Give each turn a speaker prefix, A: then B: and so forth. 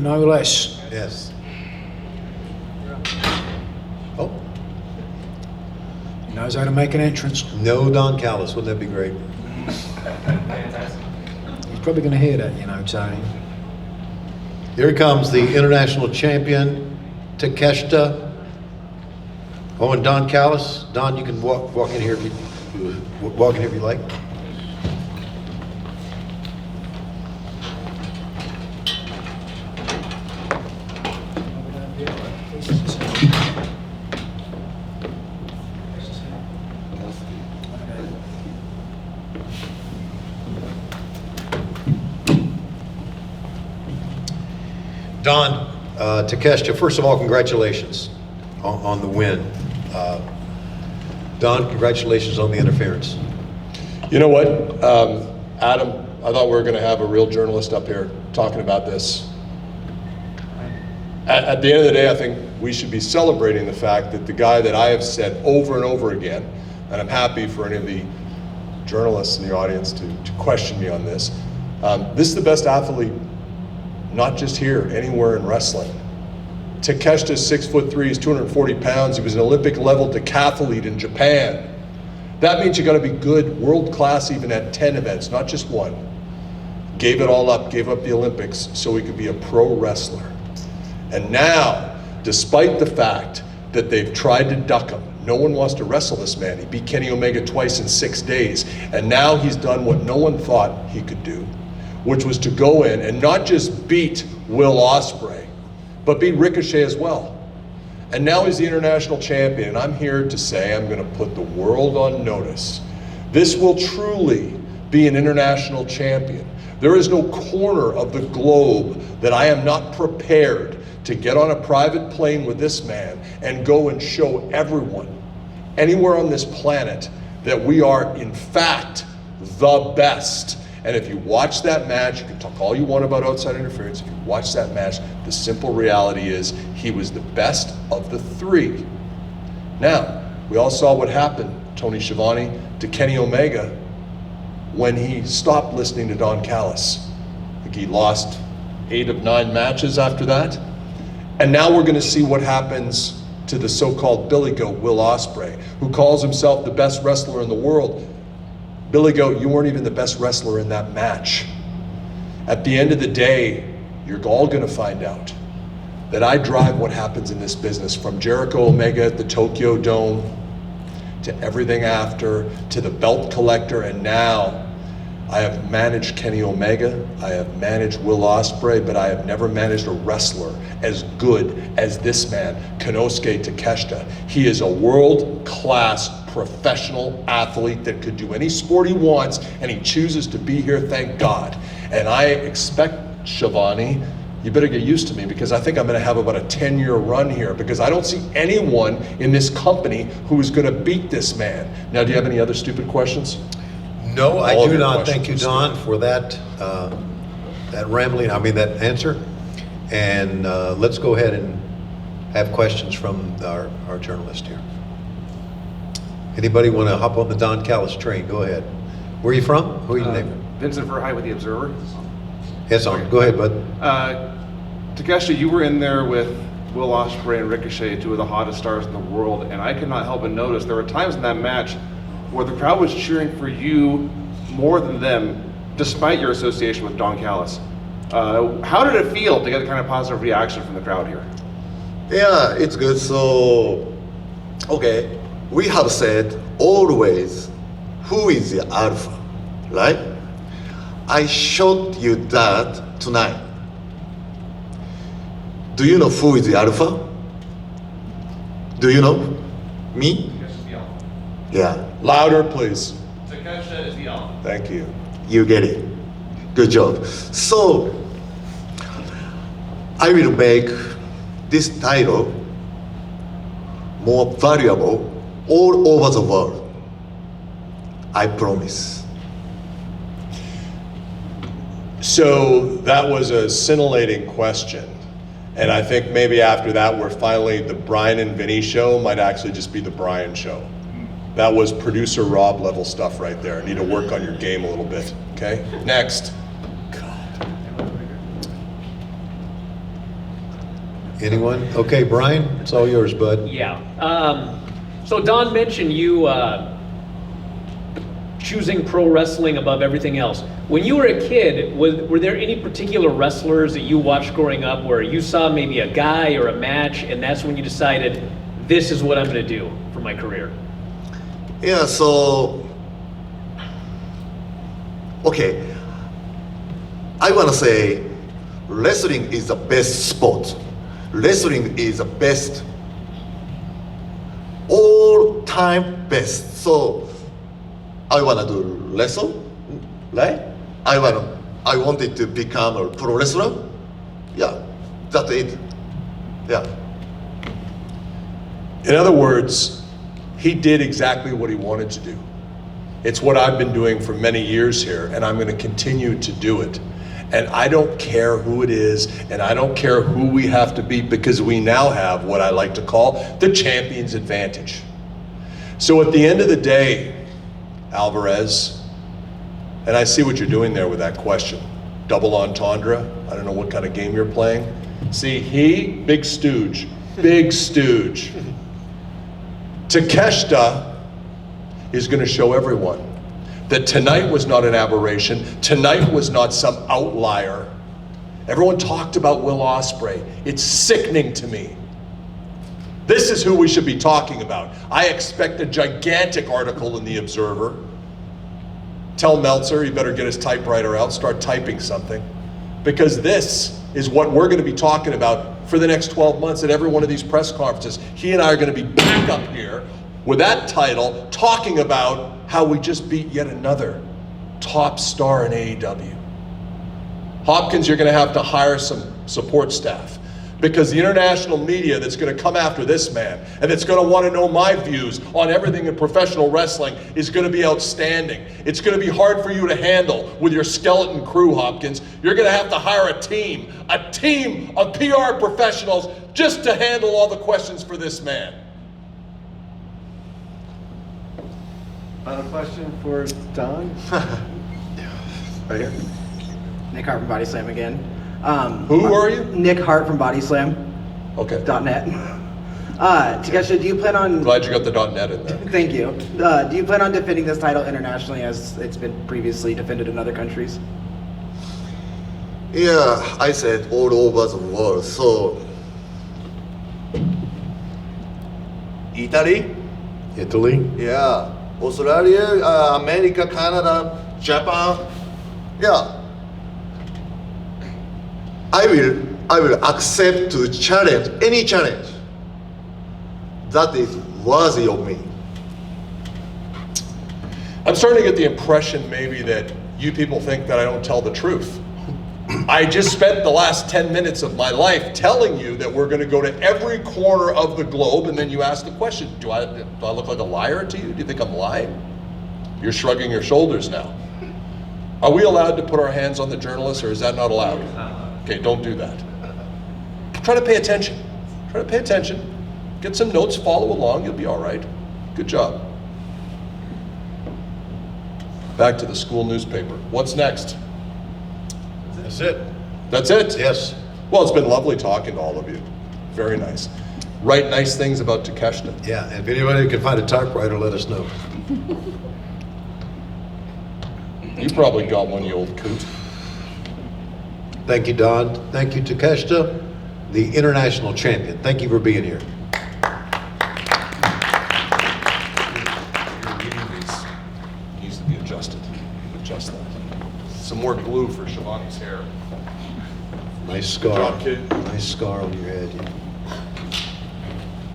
A: no less.
B: Yes. Oh,
A: He knows how to make an entrance.
B: no Don Callis. Wouldn't that be great?
A: He's probably going to hear that, you know, Tony.
B: Here comes the international champion, Takeshita. Oh, and Don Callis. Don, you can walk in here if you like. Don, Takeshita, first of all, congratulations on the win. Don, congratulations on the interference.
C: You know what, Adam, I thought we were going to have a real journalist up here talking about this. At the end of the day, I think we should be celebrating the fact that the guy that I have said over and over again, and I'm happy for any of the journalists in the audience to question me on this, this is the best athlete, not just here, anywhere in wrestling. Takeshita's 6'3", he's 240 pounds. He was an Olympic level decathlete in Japan. That means you got to be good, world class, even at 10 events, not just one. Gave it all up, gave up the Olympics so he could be a pro wrestler. And now, despite the fact that they've tried to duck him, no one wants to wrestle this man. He beat Kenny Omega twice in 6 days. And now he's done what no one thought he could do, which was to go in and not just beat Will Ospreay, but beat Ricochet as well. And now he's the international champion, and I'm here to say I'm gonna put the world on notice. This will truly be an international champion. There is no corner of the globe that I am not prepared to get on a private plane with this man and go and show everyone, anywhere on this planet, that we are in fact the best. And if you watch that match, you can talk all you want about outside interference. If you watch that match, the simple reality is he was the best of the three. Now, we all saw what happened, Tony Schiavone, to Kenny Omega when he stopped listening to Don Callis. I think he lost 8 of 9 matches after that. And now we're gonna see what happens to the so-called Billy Goat, Will Ospreay, who calls himself the best wrestler in the world. Billy Goat, you weren't even the best wrestler in that match. At the end of the day, you're all gonna find out that I drive what happens in this business, from Jericho Omega at the Tokyo Dome, to everything after, to the belt collector, and now I have managed Kenny Omega, I have managed Will Ospreay, but I have never managed a wrestler as good as this man, Konosuke Takeshita. He is a world-class professional athlete that could do any sport he wants, and he chooses to be here, thank God. And I expect, Schiavone, you better get used to me, because I think I'm gonna have about a 10-year run here, because I don't see anyone in this company who is gonna beat this man. Now, do you have any other stupid questions?
B: No, I
C: All of
B: do
C: your
B: not. Thank you,
C: questions,
B: Don, for that that answer. And let's go ahead and have questions from our journalist here. Anybody want to hop on the Don Callis train? Go ahead. Where are you from? Who are you name?
D: Vincent Verhey with The Observer.
B: Yes, on. Go ahead, bud.
D: Takeshita, you were in there with Will Ospreay and Ricochet, 2 of the hottest stars in the world, and I could not help but notice there were times in that match where the crowd was cheering for you more than them, despite your association with Don Callis. How did it feel to get the kind of positive reaction from the crowd here?
E: Yeah, it's good. So, okay, we have said always, who is the alpha, right? I showed you that tonight. Do you know who is the alpha? Do you know? Me? Yeah.
C: Louder, please.
D: Takeshita is the alpha.
C: Thank you.
E: You get it. Good job. So, I will make this title more valuable all over the world. I promise.
C: So that was a scintillating question. And I think maybe after that, we're finally, the Brian and Vinny show might actually just be the Brian show. That was producer Rob level stuff right there. Need to work on your game a little bit, okay? Next.
B: Anyone? Okay, Brian, it's all yours, bud.
F: Yeah. So Don mentioned you choosing pro wrestling above everything else. When you were a kid, were there any particular wrestlers that you watched growing up where you saw maybe a guy or a match, and that's when you decided, this is what I'm going to do for my career?
E: Yeah, so, okay. I want to say wrestling is the best sport. Wrestling is the best, all-time best. So, I want to do wrestle, right? I wanted to become a pro wrestler. Yeah, that's it. Yeah.
C: In other words, he did exactly what he wanted to do. It's what I've been doing for many years here, and I'm going to continue to do it. And I don't care who it is, and I don't care who we have to beat, because we now have what I like to call the champion's advantage. So at the end of the day, Alvarez, and I see what you're doing there with that question. Double entendre, I don't know what kind of game you're playing. See, big stooge. Takeshita is going to show everyone that tonight was not an aberration. Tonight was not some outlier. Everyone talked about Will Ospreay. It's sickening to me. This is who we should be talking about. I expect a gigantic article in the Observer. Tell Meltzer he better get his typewriter out, start typing something. Because this is what we're going to be talking about for the next 12 months at every one of these press conferences. He and I are going to be back up here with that title, talking about how we just beat yet another top star in AEW. Hopkins, you're going to have to hire some support staff, because the international media that's going to come after this man and that's going to want to know my views on everything in professional wrestling is going to be outstanding. It's going to be hard for you to handle with your skeleton crew, Hopkins. You're going to have to hire a team of PR professionals just to handle all the questions for this man.
D: Final question for Don?
C: Right here.
G: Nick Hart from BodySlam again.
C: Who are you?
G: Nick Hart from BodySlam.net.
C: Okay.
G: Takeshita, do you plan on...
C: Glad you got the .net in there.
G: Thank you. Do you plan on defending this title internationally as it's been previously defended in other countries?
E: Yeah, I said all over the world. So, Italy, yeah, Australia, America, Canada, Japan, yeah. I will accept to challenge any challenge that is worthy of me.
C: I'm starting to get the impression maybe that you people think that I don't tell the truth. I just spent the last 10 minutes of my life telling you that we're going to go to every corner of the globe, and then you ask the question, do I look like a liar to you? Do you think I'm lying? You're shrugging your shoulders now. Are we allowed to put our hands on the journalists, or is that not allowed? Okay, don't do that. Try to pay attention. Try to pay attention. Get some notes, follow along, you'll be all right. Good job. Back to the school newspaper. What's next?
B: That's it.
C: That's it?
B: Yes.
C: Well, it's been lovely talking to all of you. Very nice. Write nice things about Takeshita.
B: Yeah, and if anybody can find a typewriter, let us know.
C: You probably got one, you old coot.
B: Thank you, Don. Thank you, Takeshita, the international champion. Thank you for being here.
C: Needs to be adjusted. Adjust that. Some more glue for Shivani's hair.
B: Nice scar.
C: Good job, kid.
B: Nice scar on your head.